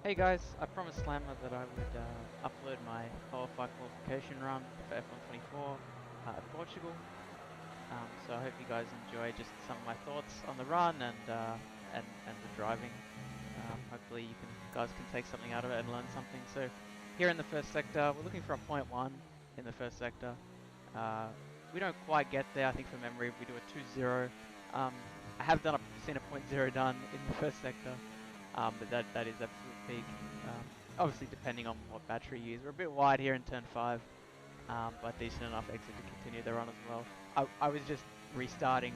Hey guys, I promised Slammer that I would upload my OFI qualification run for F124 at Portugal. So I hope you guys enjoy just some of my thoughts on the run and the driving. Hopefully you guys can take something out of it and learn something. So here in the first sector, we're looking for a point 1 in the first sector. We don't quite get there. I think from memory we do a 2-0. I have seen a point 0 done in the first sector. But that is absolute peak. Obviously, depending on what battery you use, we're a bit wide here in turn 5, but decent enough exit to continue the run as well. I was just restarting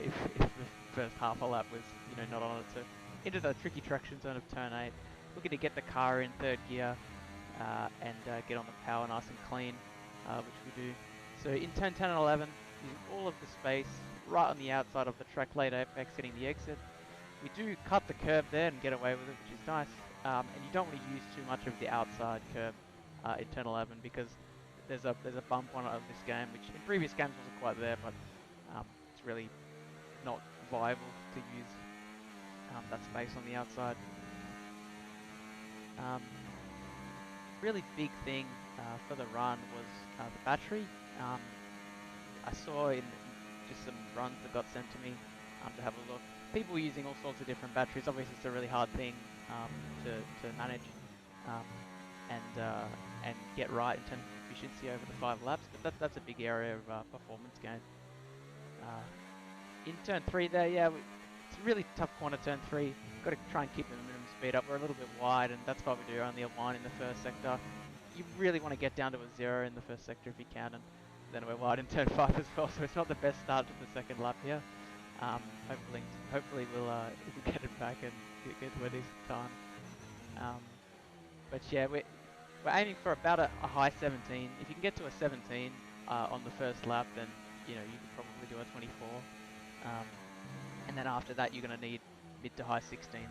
if the first half a lap was not on it. So into the tricky traction zone of turn 8, looking to get the car in third gear and get on the power nice and clean, which we do. So in turn 10 and 11, using all of the space right on the outside of the track late apex, getting the exit. We do cut the curb there and get away with it, which is nice. And you don't want to use too much of the outside curb in turn 11 because there's a bump on it of this game, which in previous games wasn't quite there, but it's really not viable to use that space on the outside. Really big thing for the run was the battery. I saw in just some runs that got sent to me to have a look. People using all sorts of different batteries. Obviously, it's a really hard thing to manage and get right in terms of efficiency over the 5 laps. But that's a big area of performance gain. In turn 3 there, yeah, it's a really tough corner turn 3. Got to try and keep the minimum speed up. We're a little bit wide, and that's what we do. Only a 1 in the first sector. You really want to get down to a 0 in the first sector if you can, and then we're wide in turn 5 as well. So it's not the best start to the second lap here. Hopefully we'll get it back and get to a decent time. But yeah, we're aiming for about a high 17. If you can get to a 17 on the first lap, then you could probably do a 24. And then after that, you're going to need mid to high 16s.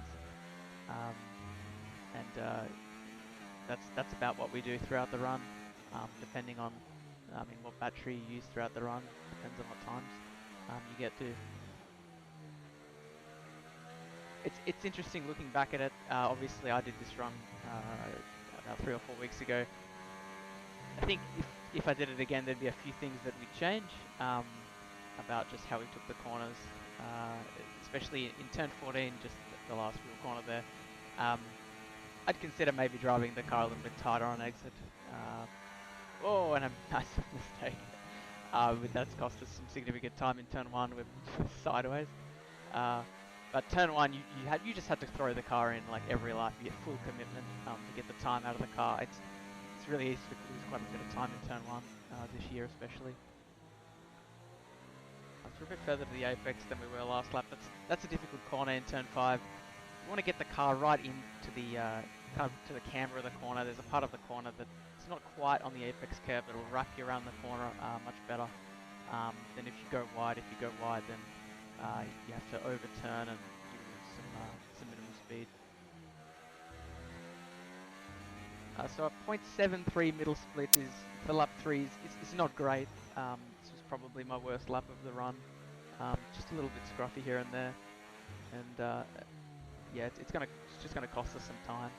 That's about what we do throughout the run, depending on what battery you use throughout the run. Depends on what times you get to. It's interesting looking back at it. Obviously, I did this run about 3 or 4 weeks ago. I think if I did it again, there'd be a few things that we'd change about just how we took the corners, especially in turn 14, just the last real corner there. I'd consider maybe driving the car a little bit tighter on exit. Oh, and a massive mistake. But that's cost us some significant time in turn 1 with sideways. But turn 1, you just had to throw the car in like every lap. You get full commitment to get the time out of the car. It's really easy to lose quite a bit of time in turn 1 this year, especially. So we're a bit further to the apex than we were last lap. That's a difficult corner in turn 5. You want to get the car right into the kind of to the camber of the corner. There's a part of the corner that's not quite on the apex curve that'll wrap you around the corner much better than if you go wide. If you go wide, then you have to overturn and you lose some minimum speed. So a 0.73 middle split is for lap 3 is not great. This was probably my worst lap of the run. Just a little bit scruffy here and there, and yeah, it's just gonna cost us some time.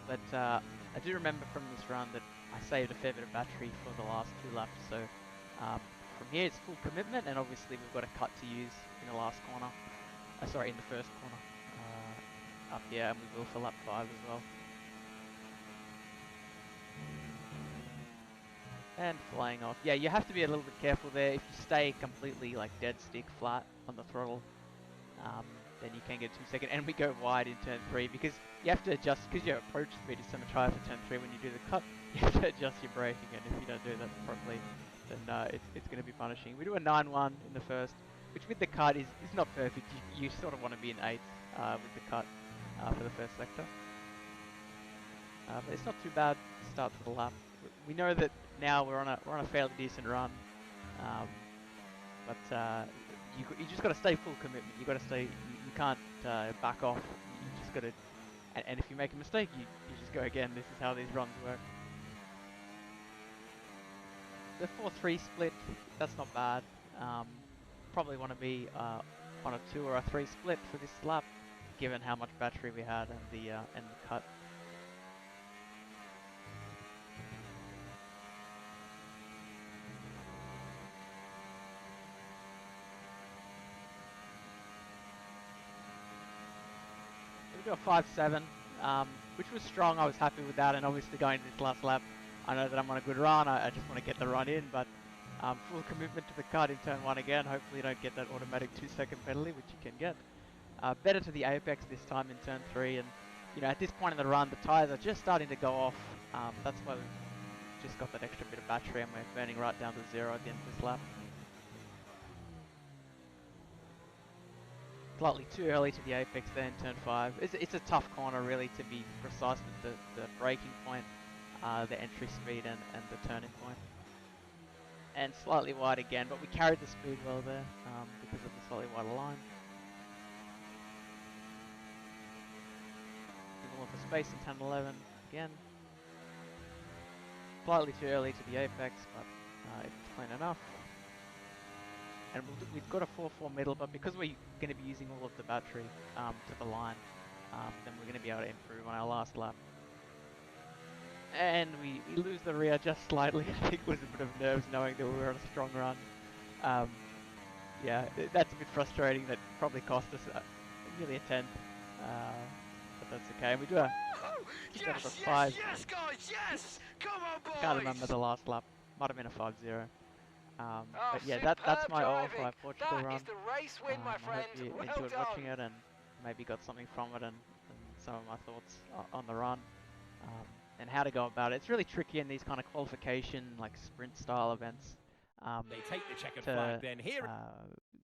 But I do remember from this run that I saved a fair bit of battery for the last 2 laps. So from here it's full commitment, and obviously we've got a cut to use in the last corner. Sorry, in the first corner up here, and we will for lap 5 as well. And flying off. Yeah, you have to be a little bit careful there. If you stay completely like dead stick flat on the throttle, then you can get 2 seconds. And we go wide in turn 3 because you have to adjust, because your approach speed is so much higher for turn 3 when you do the cut. You have to adjust your braking, and if you don't do that properly, then it's going to be punishing. We do a 9-1 in the first, which with the cut is not perfect. You sort of want to be in 8s with the cut for the first sector. But it's not too bad to start to the lap. We know that now we're on a fairly decent run, but you just got to stay full commitment. You got to stay. You can't back off. You just got to. And if you make a mistake, you just go again. This is how these runs work. The 4-3 split, that's not bad. Probably want to be on a 2 or a 3 split for this lap. given how much battery we had and the cut. So we do a 5.7, which was strong. I was happy with that, and obviously going to this last lap, I know that I'm on a good run. I just want to get the run in, but full commitment to the cut in turn 1 again. Hopefully you don't get that automatic 2-second penalty, which you can get. Better to the apex this time in turn 3, and at this point in the run, the tyres are just starting to go off. That's why we've just got that extra bit of battery, and we're burning right down to 0 at the end of this lap. Slightly too early to the apex there in turn 5. It's a tough corner really to be precise with the braking point, the entry speed and the turning point. And slightly wide again, but we carried the speed well there because of the slightly wider line. Looking for space in 10-11 again. Slightly too early to the apex, but it's clean enough. And we've got a 4.4 middle, but because we're going to be using all of the battery to the line, then we're going to be able to improve on our last lap. And we lose the rear just slightly. I think it was a bit of nerves knowing that we were on a strong run. Yeah, that's a bit frustrating. That probably cost us nearly a 10th, but that's okay. And we do a just over 5. Yes, guys, yes! Come on, boys! Can't remember the last lap. Might have been a 5.0. But yeah, superb that's my driving. OFI Portugal That run. is the race win, my I hope friend. you Well enjoyed done. watching it and maybe got something from it and some of my thoughts on the run and how to go about it. It's really tricky in these kind of qualification, like sprint style events. They take the checkered to flag then. Here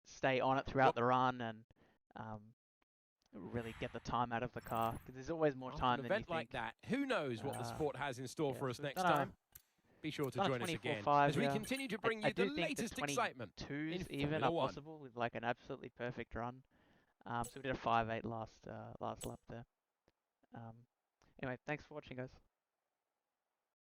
stay on it throughout the run and really get the time out of the car, because there's always more time than you think. Like that, who knows what the sport has in store for us so next time. Be sure to join us again as we continue to bring you the latest excitement. 22s even are possible with like an absolutely perfect run. So we did a 5.8 last lap there. Anyway, thanks for watching, guys.